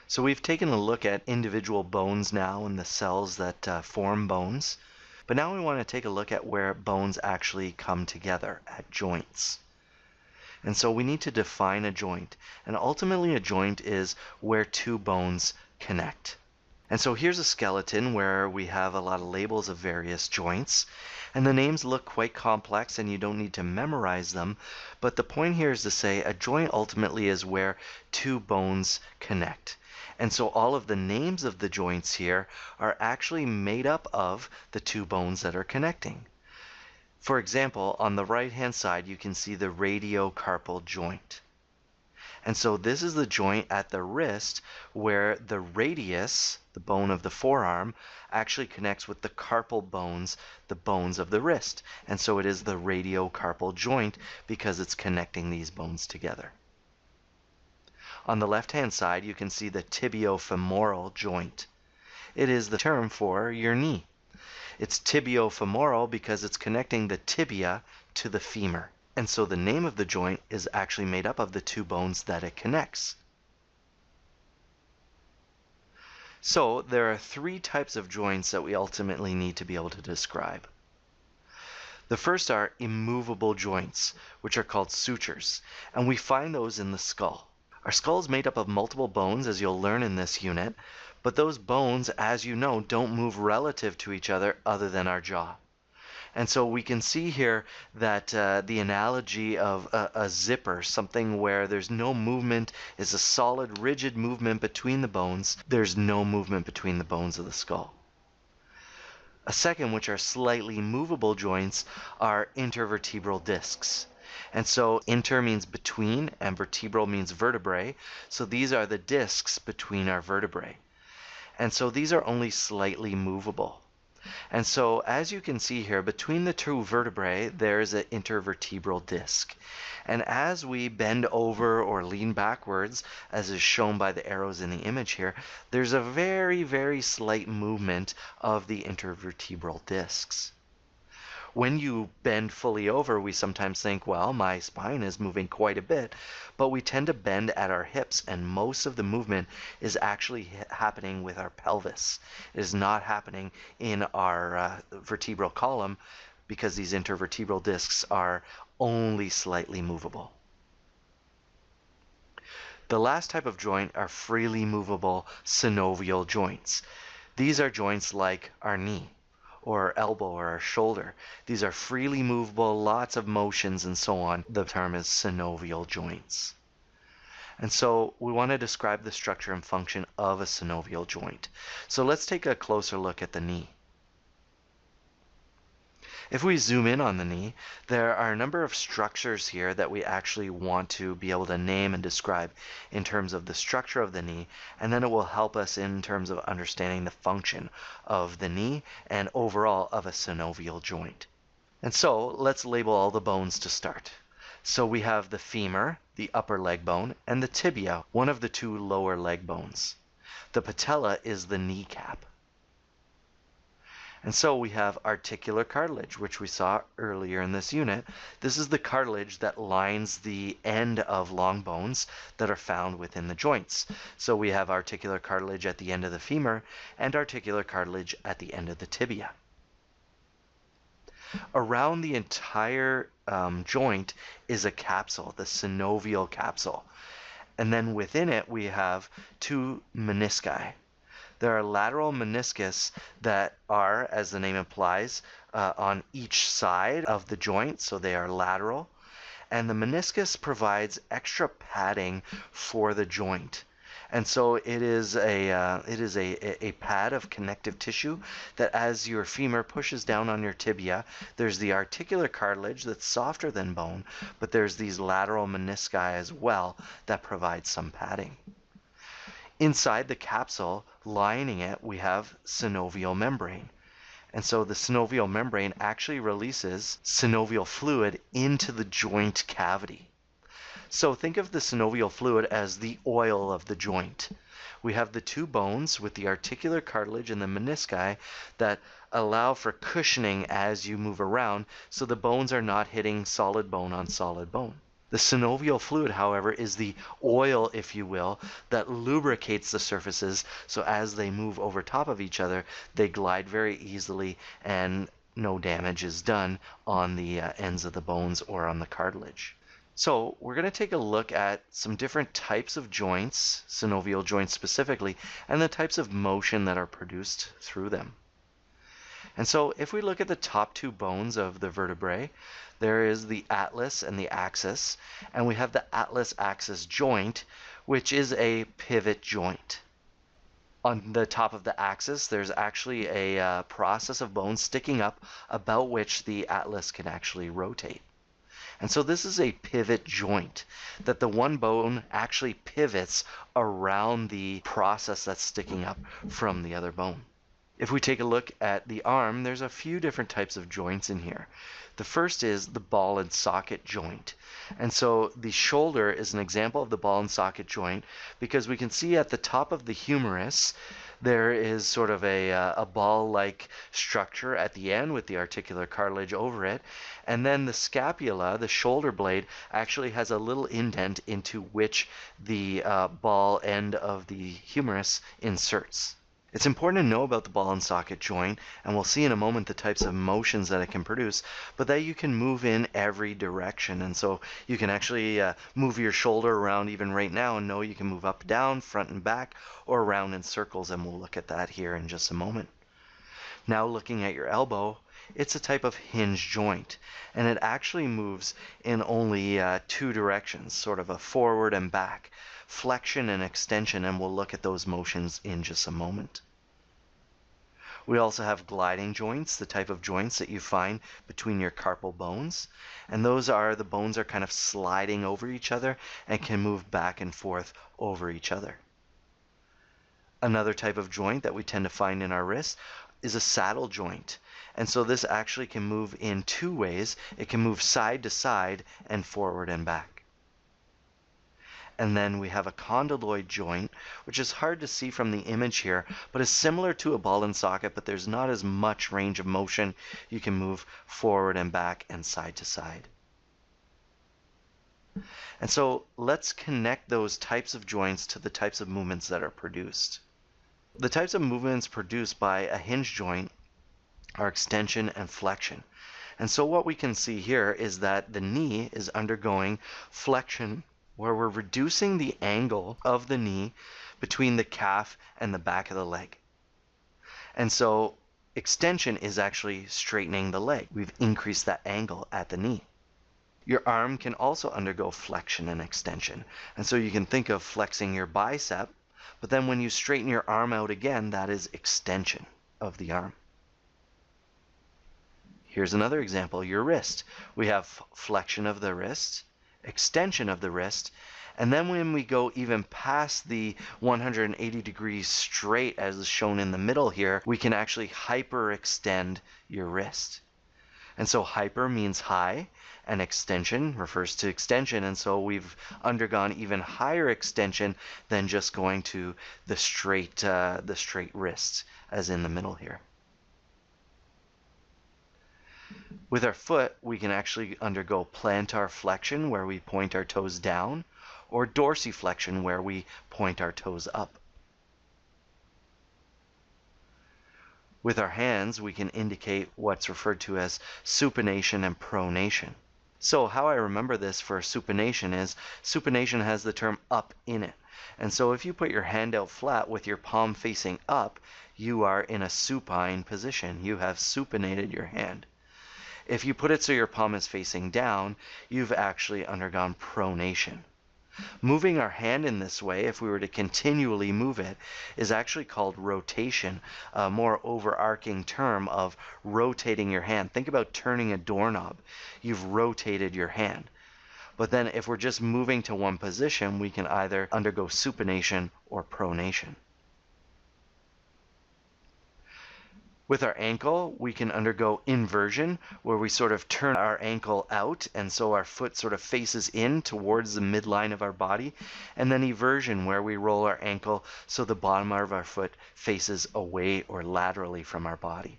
So we've taken a look at individual bones now and the cells that form bones, but now we want to take a look at where bones actually come together, at joints. And so we need to define a joint, and ultimately a joint is where two bones connect. And so here's a skeleton where we have a lot of labels of various joints, and the names look quite complex and you don't need to memorize them, but the point here is to say a joint ultimately is where two bones connect. And so all of the names of the joints here are actually made up of the two bones that are connecting. For example, on the right-hand side, you can see the radiocarpal joint. And so this is the joint at the wrist where the radius, the bone of the forearm, actually connects with the carpal bones, the bones of the wrist. And so it is the radiocarpal joint because it's connecting these bones together. On the left-hand side, you can see the tibiofemoral joint. It is the term for your knee. It's tibiofemoral because it's connecting the tibia to the femur. And so the name of the joint is actually made up of the two bones that it connects. So there are three types of joints that we ultimately need to be able to describe. The first are immovable joints, which are called sutures, and we find those in the skull. Our skull is made up of multiple bones, as you'll learn in this unit, but those bones, as you know, don't move relative to each other than our jaw. And so we can see here that the analogy of a zipper, something where there's no movement, is a solid, rigid movement between the bones. There's no movement between the bones of the skull. A second, which are slightly movable joints, are intervertebral discs. And so inter means between and vertebral means vertebrae. So these are the discs between our vertebrae. And so these are only slightly movable. And so as you can see here, between the two vertebrae, there's an intervertebral disc. And as we bend over or lean backwards, as is shown by the arrows in the image here, there's a very, very slight movement of the intervertebral discs. When you bend fully over, we sometimes think, well, my spine is moving quite a bit, but we tend to bend at our hips, and most of the movement is actually happening with our pelvis. It is not happening in our vertebral column because these intervertebral discs are only slightly movable. The last type of joint are freely movable synovial joints. These are joints like our knee, or our elbow, or our shoulder. These are freely movable, lots of motions and so on. The term is synovial joints. And so we want to describe the structure and function of a synovial joint. So let's take a closer look at the knee. If we zoom in on the knee, there are a number of structures here that we actually want to be able to name and describe in terms of the structure of the knee, and then it will help us in terms of understanding the function of the knee and overall of a synovial joint. And so let's label all the bones to start. So we have the femur, the upper leg bone, and the tibia, one of the two lower leg bones. The patella is the kneecap. And so we have articular cartilage, which we saw earlier in this unit. This is the cartilage that lines the end of long bones that are found within the joints. So we have articular cartilage at the end of the femur and articular cartilage at the end of the tibia. Around the entire joint is a capsule, the synovial capsule. And then within it we have two menisci. There are lateral meniscus that are, as the name implies, on each side of the joint, so they are lateral. And the meniscus provides extra padding for the joint. And so it is a pad of connective tissue that as your femur pushes down on your tibia, there's the articular cartilage that's softer than bone, but there's these lateral menisci as well that provide some padding. Inside the capsule, lining it, we have synovial membrane. And so the synovial membrane actually releases synovial fluid into the joint cavity. So think of the synovial fluid as the oil of the joint. We have the two bones with the articular cartilage and the menisci that allow for cushioning as you move around, so the bones are not hitting solid bone on solid bone. The synovial fluid, however, is the oil, if you will, that lubricates the surfaces, so as they move over top of each other, they glide very easily and no damage is done on the ends of the bones or on the cartilage. So we're going to take a look at some different types of joints, synovial joints specifically, and the types of motion that are produced through them. And so if we look at the top two bones of the vertebrae, there is the atlas and the axis, and we have the atlas axis joint, which is a pivot joint. On the top of the axis, there's actually a process of bones sticking up about which the atlas can actually rotate. And so this is a pivot joint, that the one bone actually pivots around the process that's sticking up from the other bone. If we take a look at the arm, there's a few different types of joints in here. The first is the ball and socket joint. And so the shoulder is an example of the ball and socket joint because we can see at the top of the humerus there is sort of a ball-like structure at the end with the articular cartilage over it. And then the scapula, the shoulder blade, actually has a little indent into which the ball end of the humerus inserts. It's important to know about the ball and socket joint, and we'll see in a moment the types of motions that it can produce, but that you can move in every direction. And so you can actually move your shoulder around even right now and know you can move up, down, front and back, or around in circles, and we'll look at that here in just a moment. Now looking at your elbow, it's a type of hinge joint, and it actually moves in only two directions, sort of a forward and back, flexion and extension, and we'll look at those motions in just a moment. We also have gliding joints, the type of joints that you find between your carpal bones, and those are the bones are kind of sliding over each other and can move back and forth over each other. Another type of joint that we tend to find in our wrist is a saddle joint. And so this actually can move in two ways. It can move side to side and forward and back. And then we have a condyloid joint, which is hard to see from the image here, but is similar to a ball and socket, but there's not as much range of motion. You can move forward and back and side to side. And so let's connect those types of joints to the types of movements that are produced. The types of movements produced by a hinge joint are extension and flexion. And so what we can see here is that the knee is undergoing flexion, where we're reducing the angle of the knee between the calf and the back of the leg. And so extension is actually straightening the leg. We've increased that angle at the knee. Your arm can also undergo flexion and extension. And so you can think of flexing your bicep, but then when you straighten your arm out again, that is extension of the arm. Here's another example, your wrist. We have flexion of the wrist, extension of the wrist, and then when we go even past the 180 degrees straight as shown in the middle here, we can actually hyperextend your wrist. And so hyper means high, and extension refers to extension, and so we've undergone even higher extension than just going to the straight wrist, as in the middle here. With our foot, we can actually undergo plantar flexion, where we point our toes down, or dorsiflexion, where we point our toes up. With our hands, we can indicate what's referred to as supination and pronation. So how I remember this for supination is, supination has the term up in it. And so if you put your hand out flat with your palm facing up, you are in a supine position. You have supinated your hand. If you put it so your palm is facing down, you've actually undergone pronation. Moving our hand in this way, if we were to continually move it, is actually called rotation, a more overarching term of rotating your hand. Think about turning a doorknob. You've rotated your hand. But then if we're just moving to one position, we can either undergo supination or pronation. With our ankle, we can undergo inversion, where we sort of turn our ankle out, and so our foot sort of faces in towards the midline of our body. And then eversion, where we roll our ankle so the bottom of our foot faces away or laterally from our body.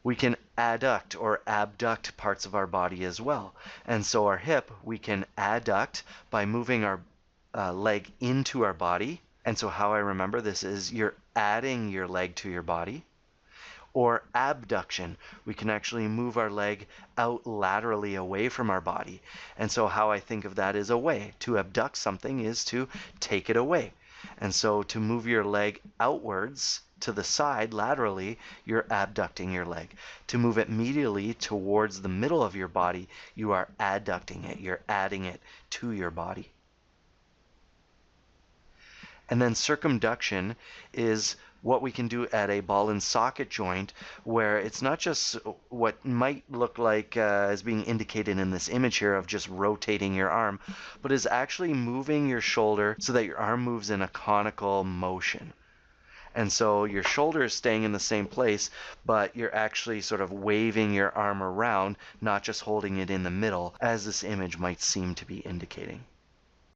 We can adduct or abduct parts of our body as well. And so our hip, we can adduct by moving our leg into our body. And so how I remember this is you're adding your leg to your body. Or abduction, we can actually move our leg out laterally away from our body. And so how I think of that is away. To abduct something is to take it away. And so to move your leg outwards to the side laterally, you're abducting your leg. To move it medially towards the middle of your body, you are adducting it. You're adding it to your body. And then circumduction is what we can do at a ball and socket joint, where it's not just what might look like as being indicated in this image here of just rotating your arm, but is actually moving your shoulder so that your arm moves in a conical motion. And so your shoulder is staying in the same place, but you're actually sort of waving your arm around, not just holding it in the middle, as this image might seem to be indicating.